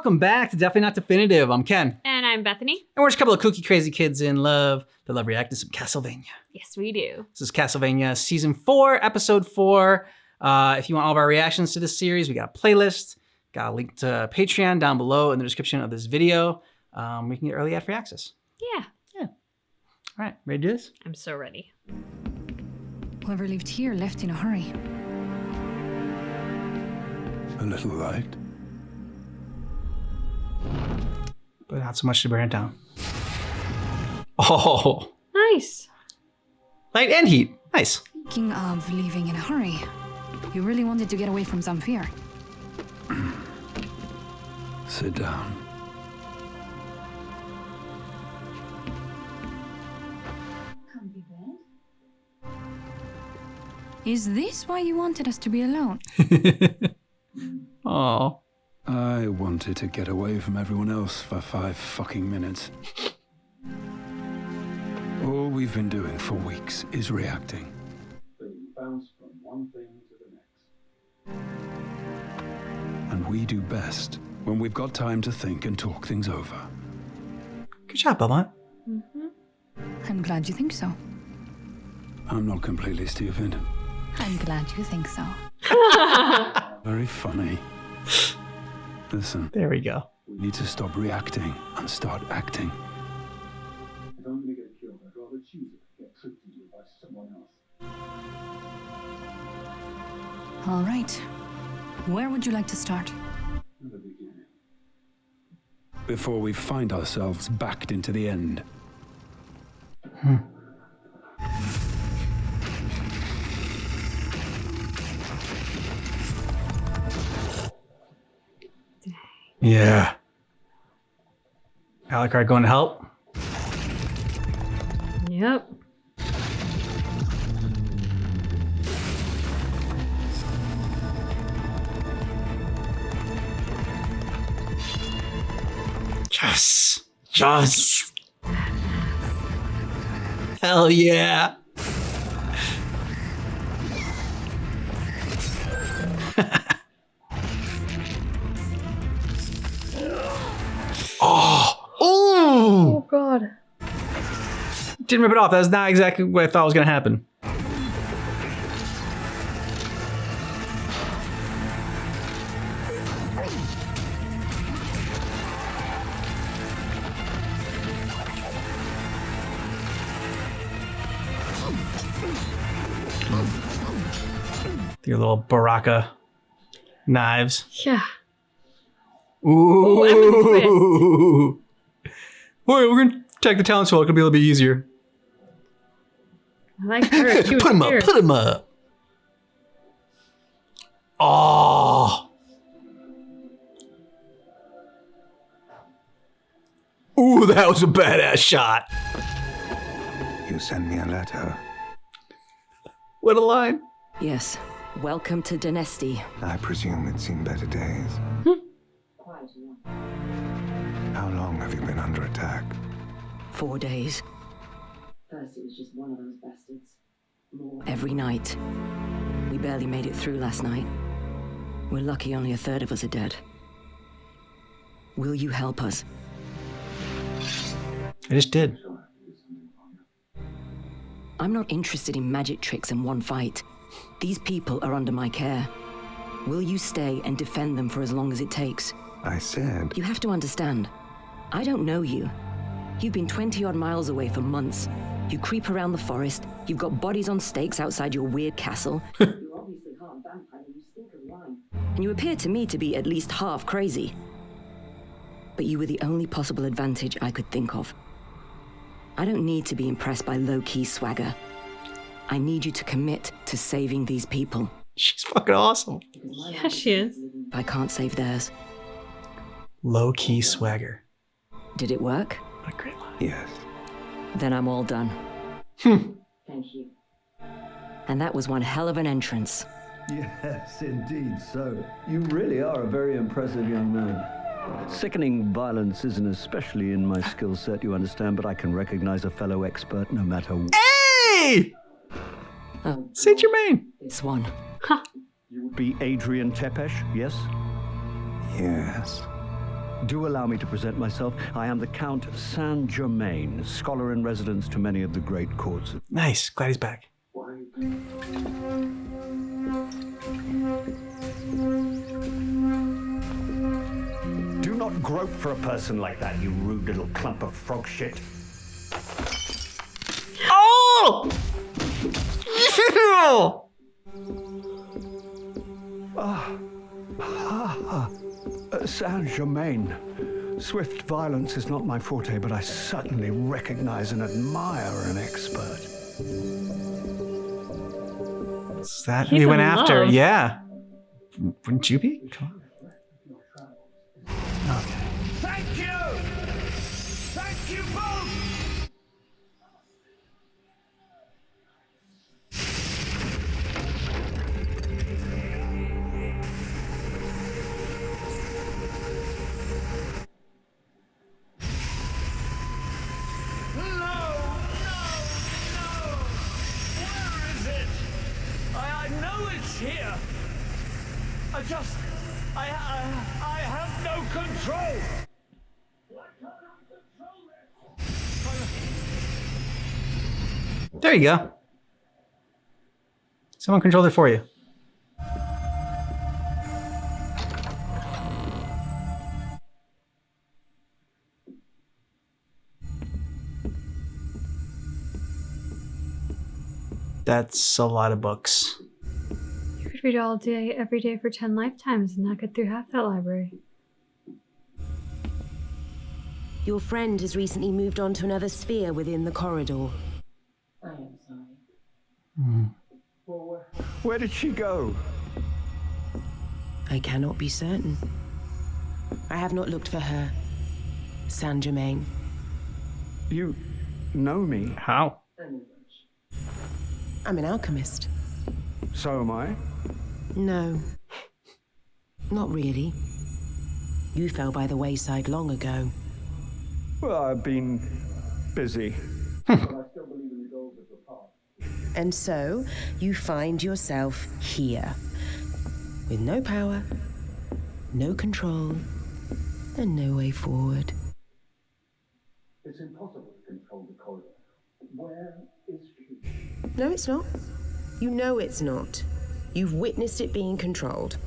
welcome back to Definitely Not Definitive. I'm Ken. And I'm Bethany. And we're just a couple of kooky, crazy kids in love that love reacting to some Castlevania. Yes, we do. This is Castlevania Season 4, Episode 4. If you want all of our reactions to this series, we got a playlist. Got a link to Patreon down below in the description of this video. We can get early ad free access. Yeah. Yeah. All right, ready to do this? I'm so ready. Whoever lived here left in a hurry. A little light. But not so much to burn it down. Oh. Nice. Light and heat. Nice. Speaking of leaving in a hurry, you really wanted to get away from Zamfir. Sit down. Is this why you wanted us to be alone? Oh. I wanted to get away from everyone else for 5 fucking minutes. All we've been doing for weeks is reacting. Then you bounce from one thing to the next. And we do best when we've got time to think and talk things over. Good job, Belmont. I'm glad you think so. I'm not completely stupid. I'm glad you think so. Very funny. Listen, There we go. we need to stop reacting and start acting. If I'm gonna get killed, I'd rather choose it than get tricked into it by someone else. All right. Where would you like to start? At the beginning. Before we find ourselves backed into the end. Yeah. Alucard going to help? Yep. Yes. Yes. Hell yeah. Oh, God. Didn't rip it off. That's not exactly what I thought was going to happen. Your little Baraka knives. Yeah. Ooh. Boy, we're gonna check the talent swell. It could be a little bit easier. I like her. She was Put him up. fierce. Put him up. Oh. Ooh, that was a badass shot. You sent me a letter. What a line. Yes. Welcome to Dynasty. I presume it's seen better days. How long have you been under attack? 4 days. First, it was just one of those bastards. More. Every night. We barely made it through last night. We're lucky only a third of us are dead. Will you help us? I just did. I'm not interested in magic tricks in one fight. These people are under my care. Will you stay and defend them for as long as it takes? I said, You have to understand. I don't know you. You've been 20-odd miles away for months. You creep around the forest. You've got bodies on stakes outside your weird castle. You're obviously half vampire and you stink of wine. And you appear to me to be at least half crazy. But you were the only possible advantage I could think of. I don't need to be impressed by low-key swagger. I need you to commit to saving these people. She's fucking awesome. Yeah, she is. If I can't save theirs. Low-key swagger. Did it work? What a great line. yes. Then I'm all done. Thank you. And that was one hell of an entrance. Yes, indeed so. You really are a very impressive young man. Sickening violence isn't especially in my skill set, you understand, but I can recognize a fellow expert no matter what. Hey! Oh, Saint Germain. this one. You would be Adrian Tepesh, yes? Yes. Do allow me to present myself. I am the Count Saint Germain, scholar in residence to many of the great courts. Nice. Glad he's back. Do not grope for a person like that, you rude little clump of frog shit. Oh! Saint Germain. Swift violence is not my forte, but I certainly recognize and admire an expert. Is that who He's he went in after? love. Yeah. Wouldn't you be? Come on. Okay. Thank you! Thank you both! I know it's here. I have no control. There you go. Someone controlled it for you. That's a lot of books. You could read all day, every day for 10 lifetimes and not get through half that library. Your friend has recently moved on to another sphere within the corridor. I am sorry. Where did she go? I cannot be certain. I have not looked for her. Saint Germain. You know me. How? I'm an alchemist. So am I. No. Not really. You fell by the wayside long ago. Well, I've been busy. And so, you find yourself here. With no power, no control, and no way forward. It's impossible to control the corridor. Where is she? No, it's not. You know it's not. You've witnessed it being controlled.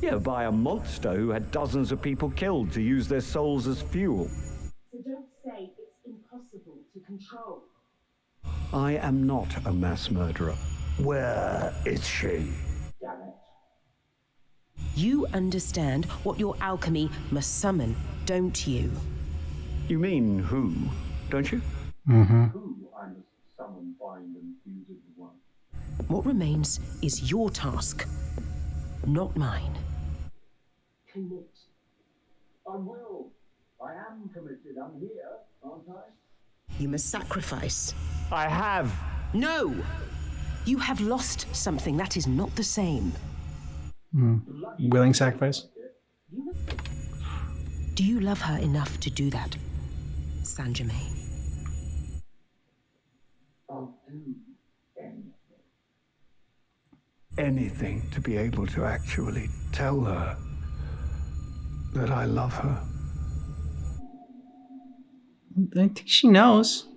Yeah, by a monster who had dozens of people killed to use their souls as fuel. So don't say it's impossible to control. I am not a mass murderer. Where is she? Damn it. You understand what your alchemy must summon, don't you? You mean who, don't you? Mm-hmm. Who I must summon, bind, and fuse into one. What remains is your task, not mine. Commit. I will. I am committed. I'm here, aren't I? You must sacrifice. I have. No! You have lost something that is not the same. Willing sacrifice? Do you love her enough to do that, Saint Germain? I'll do anything. Anything to be able to actually tell her that I love her. I think she knows.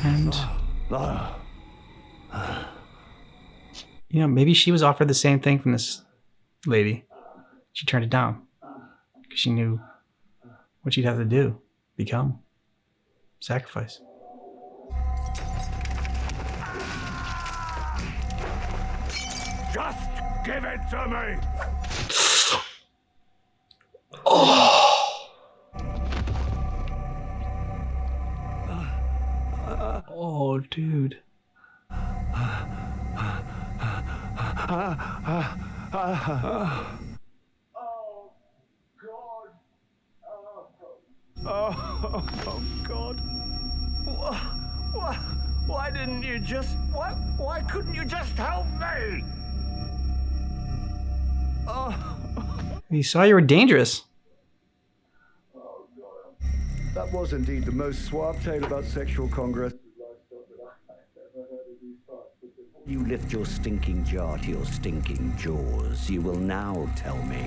And, you know, maybe she was offered the same thing from this lady. She turned it down because she knew what she'd have to do, become, sacrifice. Just give it to me. Oh, dude. Oh, God. Why didn't you just... Why couldn't you just help me? He saw you were dangerous. That was indeed the most suave tale about sexual congress. You lift your stinking jar to your stinking jaws. You will now tell me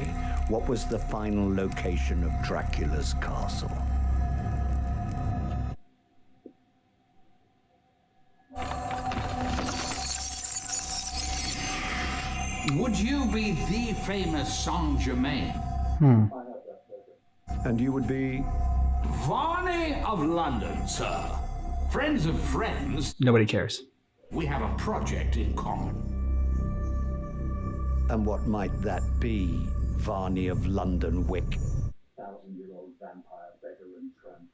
what was the final location of Dracula's castle. Would you be the famous Saint Germain? And you would be? Varney of London, sir. Friends of friends. Nobody cares. We have a project in common. And what might that be, Varney of London Wick? 1,000-year-old vampire veteran tramp.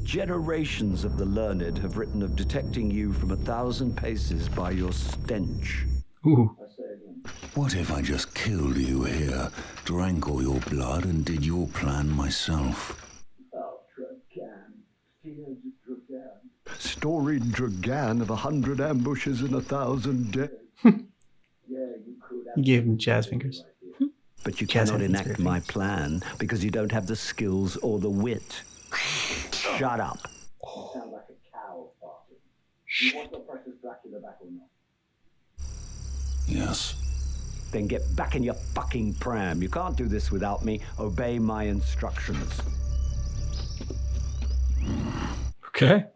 Generations of the learned have written of detecting you from 1,000 paces by your stench. Ooh. I say again. What if I just killed you here, drank all your blood, and did your plan myself? Oh, Dragan. Feared Dragan. Storied Dragan of 100 ambushes and 1,000 days. Yeah, you could have. You gave him jazz fingers. But you Jazz cannot hands, enact my plan because you don't have the skills or the wit. Shut up. You sound like a cow farting. You want your precious Dracula back or not? Yes. Then get back in your fucking pram. You can't do this without me. Obey my instructions. Okay.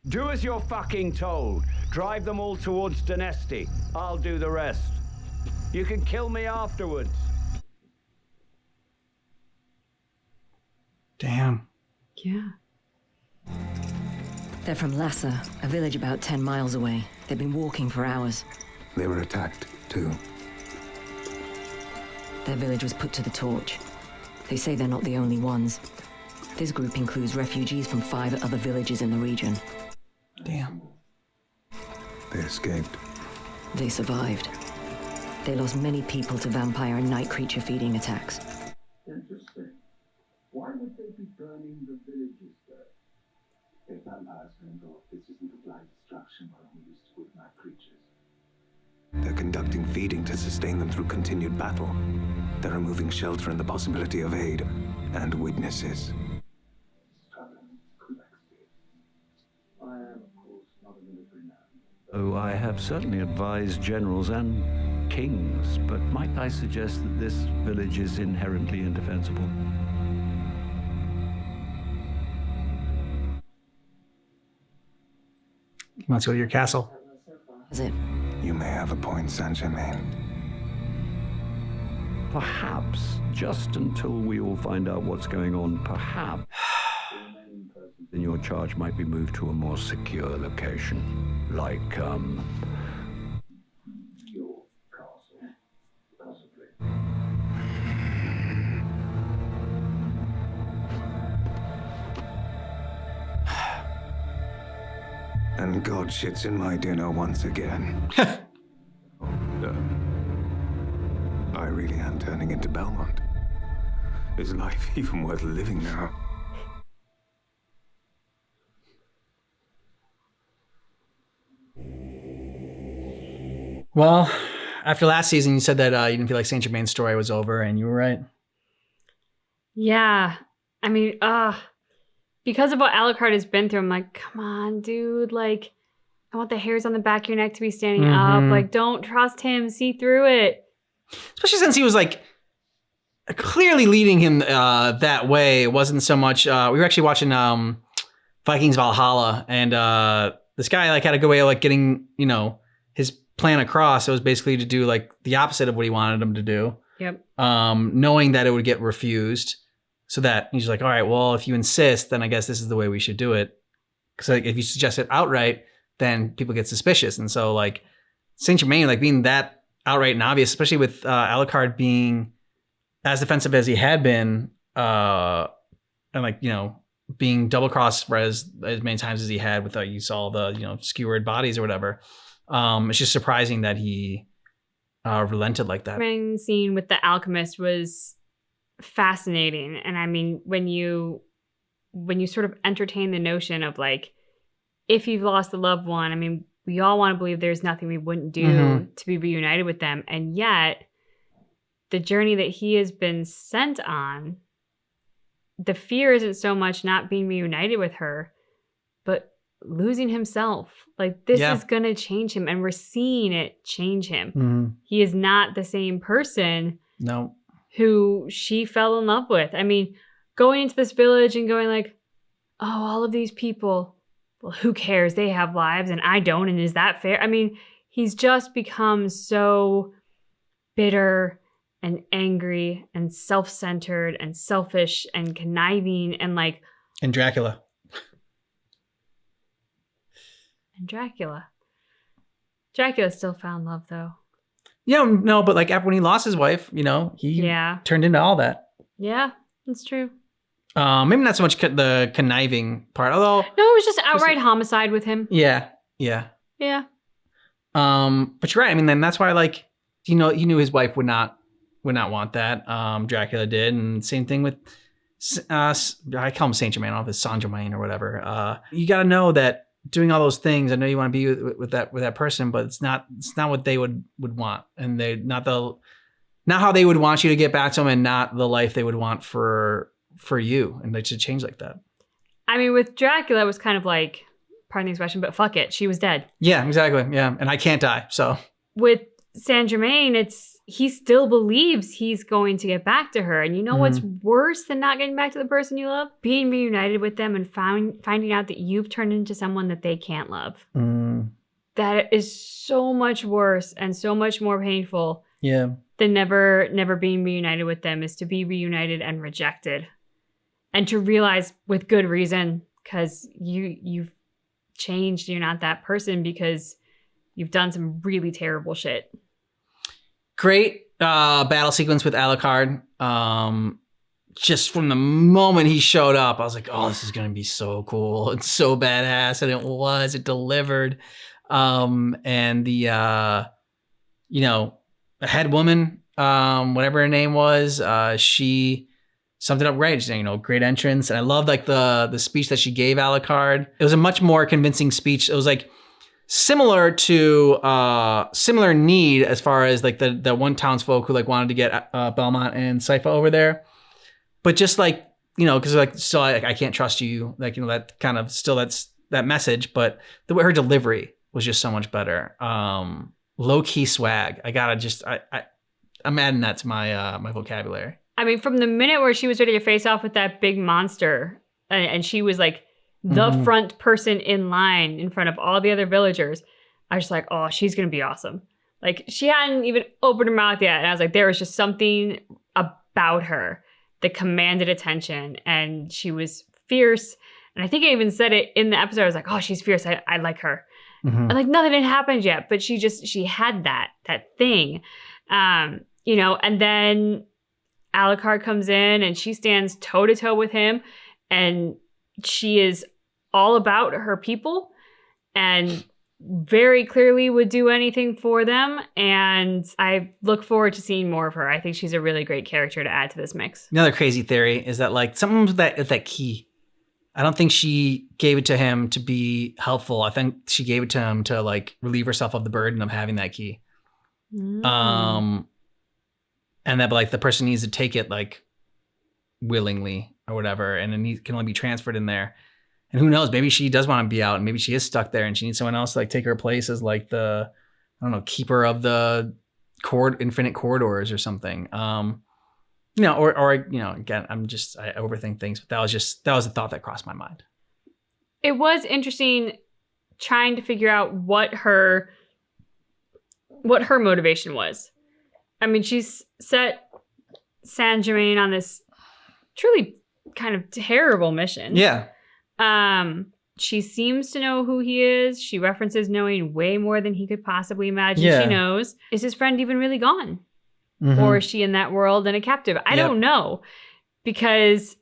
Do as you're fucking told. Drive them all towards Donesti. I'll do the rest. You can kill me afterwards. Damn. Yeah. They're from Lhasa, a village about 10 miles away. They've been walking for hours. They were attacked, too. Their village was put to the torch. They say they're not the only ones. This group includes refugees from 5 other villages in the region. Damn. They escaped. They survived. They lost many people to vampire and night creature feeding attacks. Interesting. Why would they be burning the villages there? If vampires can go off, this isn't a blind destruction we're all used to with night creatures. They're conducting feeding to sustain them through continued battle. They're removing shelter and the possibility of aid and witnesses. Struggling complexity. I am, of course, not a military man. Oh, I have certainly advised generals and kings, but might I suggest that this village is inherently indefensible? Let's go to your castle. Is it? You may have a point, Saint-Germain. Perhaps, just until we all find out what's going on, perhaps in your charge might be moved to a more secure location. Like, Your castle. Possibly. And God shits in my dinner once again. I really am turning into Belmont. Is life even worth living now? Well, after last season, you said that you didn't feel like Saint Germain's story was over, and you were right. Yeah. I mean, because of what Alucard has been through, I'm like, come on, dude. Like, I want the hairs on the back of your neck to be standing up. Like, don't trust him. See through it. Especially since he was like clearly leading him that way. It wasn't so much. We were actually watching Vikings Valhalla, and this guy like had a good way of like getting his plan across. It was basically to do like the opposite of what he wanted him to do. Yep. Knowing that it would get refused, so that he's like, all right, well, if you insist, then I guess this is the way we should do it. Because like if you suggest it outright, then people get suspicious. And so like Saint Germain, like being that outright and obvious, especially with Alucard being as defensive as he had been, and like being double crossed as many times as he had with you saw the skewered bodies or whatever. It's just surprising that he relented like that. The scene with the alchemist was fascinating, and I mean when you sort of entertain the notion of like if you've lost a loved one, I mean we all want to believe there's nothing we wouldn't do to be reunited with them, and yet the journey that he has been sent on, the fear isn't so much not being reunited with her, but losing himself. Like, this is going to change him, and we're seeing it change him. Mm-hmm. He is not the same person who she fell in love with. I mean, going into this village and going like, oh, all of these people, well, who cares? They have lives and I don't, and is that fair? I mean, he's just become so bitter and angry and self-centered and selfish and conniving and like... And Dracula. Dracula still found love, though. Yeah, no, but like when he lost his wife, you know, he turned into all that. Yeah, that's true. Maybe not so much the conniving part, although... No, it was just outright homicide with him. Yeah. Yeah. But you're right. I mean, then that's why, like, you know, he knew his wife would not want that. Dracula did, and same thing with... I call him Saint Germain, I don't know if it's Saint Germain or whatever. You got to know that doing all those things, I know you want to be with that person, but it's not what they would want, and they not how they would want you to get back to them, and not the life they would want for you, and they should change like that. I mean, with Dracula, it was kind of like, pardon the expression, but fuck it, she was dead. Yeah, exactly. Yeah, and I can't die. So with Saint Germain, he still believes he's going to get back to her. And you know what's worse than not getting back to the person you love? Being reunited with them and finding out that you've turned into someone that they can't love. That is so much worse and so much more painful than never being reunited with them, is to be reunited and rejected. And to realize with good reason, because you've changed, you're not that person because you've done some really terrible shit. Great battle sequence with Alucard. Just from the moment he showed up, I was like, oh, this is going to be so cool. It's so badass. And it delivered. And the, the head woman, whatever her name was, she summed it up great. She, great entrance. And I love like the speech that she gave Alucard. It was a much more convincing speech. It was like, similar need as far as like the one townsfolk who like wanted to get Belmont and Sypha over there, but just like, because like still I can't trust you, like, that kind of still that message, but the way her delivery was just so much better. Low key swag. I gotta just I'm adding that to my my vocabulary. I mean, from the minute where she was ready to face off with that big monster, and she was like the front person in line in front of all the other villagers, I was just like, oh, she's going to be awesome. Like, she hadn't even opened her mouth yet. And I was like, there was just something about her that commanded attention. And she was fierce. And I think I even said it in the episode. I was like, oh, she's fierce. I like her. And like, nothing had happened yet. But she had that thing. And then Alucard comes in and she stands toe to toe with him. And she is all about her people and very clearly would do anything for them. And I look forward to seeing more of her. I think she's a really great character to add to this mix. Another crazy theory is that like something with that key. I don't think she gave it to him to be helpful. I think she gave it to him to like relieve herself of the burden of having that key. And that like the person needs to take it like willingly or whatever, and it can only be transferred in there. And who knows, maybe she does want to be out, and maybe she is stuck there and she needs someone else to like take her place as like the, I don't know, keeper of the infinite corridors or something. Or again, I overthink things, but that was a thought that crossed my mind. It was interesting trying to figure out what her motivation was. I mean, she's set Saint Germain on this truly kind of terrible mission. Yeah. She seems to know who he is. She references knowing way more than he could possibly imagine she knows. Is his friend even really gone? Or is she in that world and a captive? I don't know, because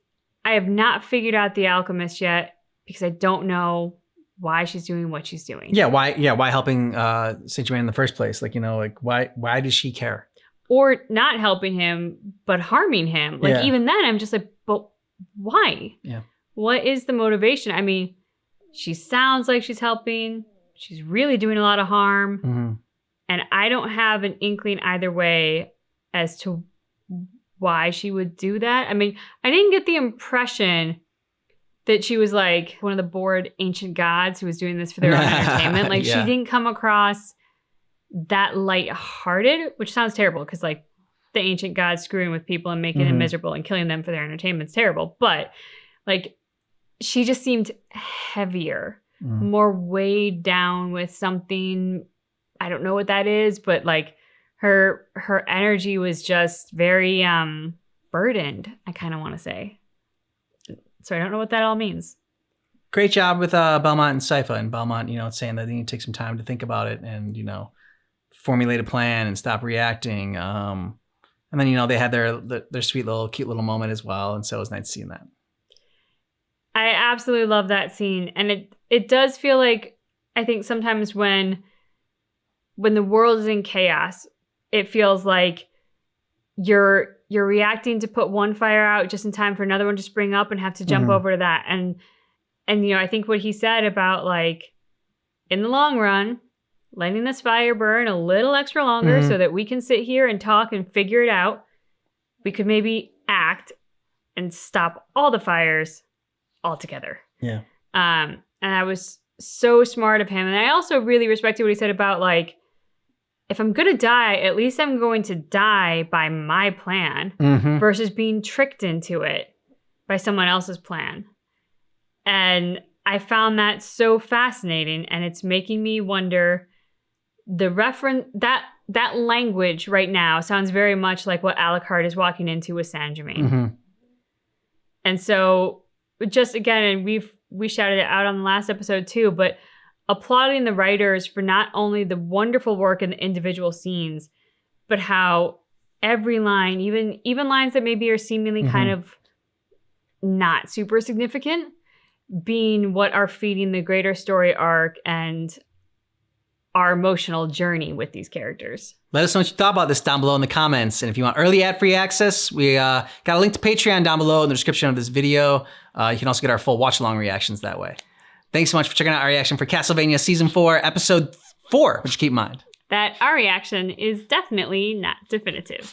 I have not figured out the alchemist yet, because I don't know why she's doing what she's doing. Yeah. Why helping Saint Germain in the first place? Like, why does she care? Or not helping him, but harming him. Like, even then, I'm just like, but why? Yeah. What is the motivation? I mean, she sounds like she's helping. She's really doing a lot of harm. And I don't have an inkling either way as to why she would do that. I mean, I didn't get the impression that she was like one of the bored ancient gods who was doing this for their own entertainment. Like she didn't come across that lighthearted, which sounds terrible because like the ancient gods screwing with people and making them miserable and killing them for their entertainment is terrible. But like she just seemed heavier, more weighed down with something. I don't know what that is, but like her energy was just very burdened, I kind of want to say. So I don't know what that all means. Great job with Belmont and Sypha. And Belmont, it's saying that they need to take some time to think about it and, formulate a plan and stop reacting. And then, they had their sweet little, cute little moment as well. And so it was nice seeing that. I absolutely love that scene. And it does feel like, I think sometimes when the world is in chaos, it feels like you're reacting to put one fire out just in time for another one to spring up and have to jump over to that. And I think what he said about like, in the long run, letting this fire burn a little extra longer so that we can sit here and talk and figure it out. We could maybe act and stop all the fires altogether. Yeah. And that was so smart of him. And I also really respected what he said about like, if I'm going to die, at least I'm going to die by my plan versus being tricked into it by someone else's plan. And I found that so fascinating. And it's making me wonder the reference that language right now sounds very much like what Alucard is walking into with Saint Germain. And so just again, and we shouted it out on the last episode too, but applauding the writers for not only the wonderful work in the individual scenes, but how every line, even lines that maybe are seemingly kind of not super significant, being what are feeding the greater story arc and our emotional journey with these characters. Let us know what you thought about this down below in the comments. And if you want early ad-free access, we got a link to Patreon down below in the description of this video. You can also get our full watch-along reactions that way. Thanks so much for checking out our reaction for Castlevania Season 4, Episode 4, which keep in mind that our reaction is definitely not definitive.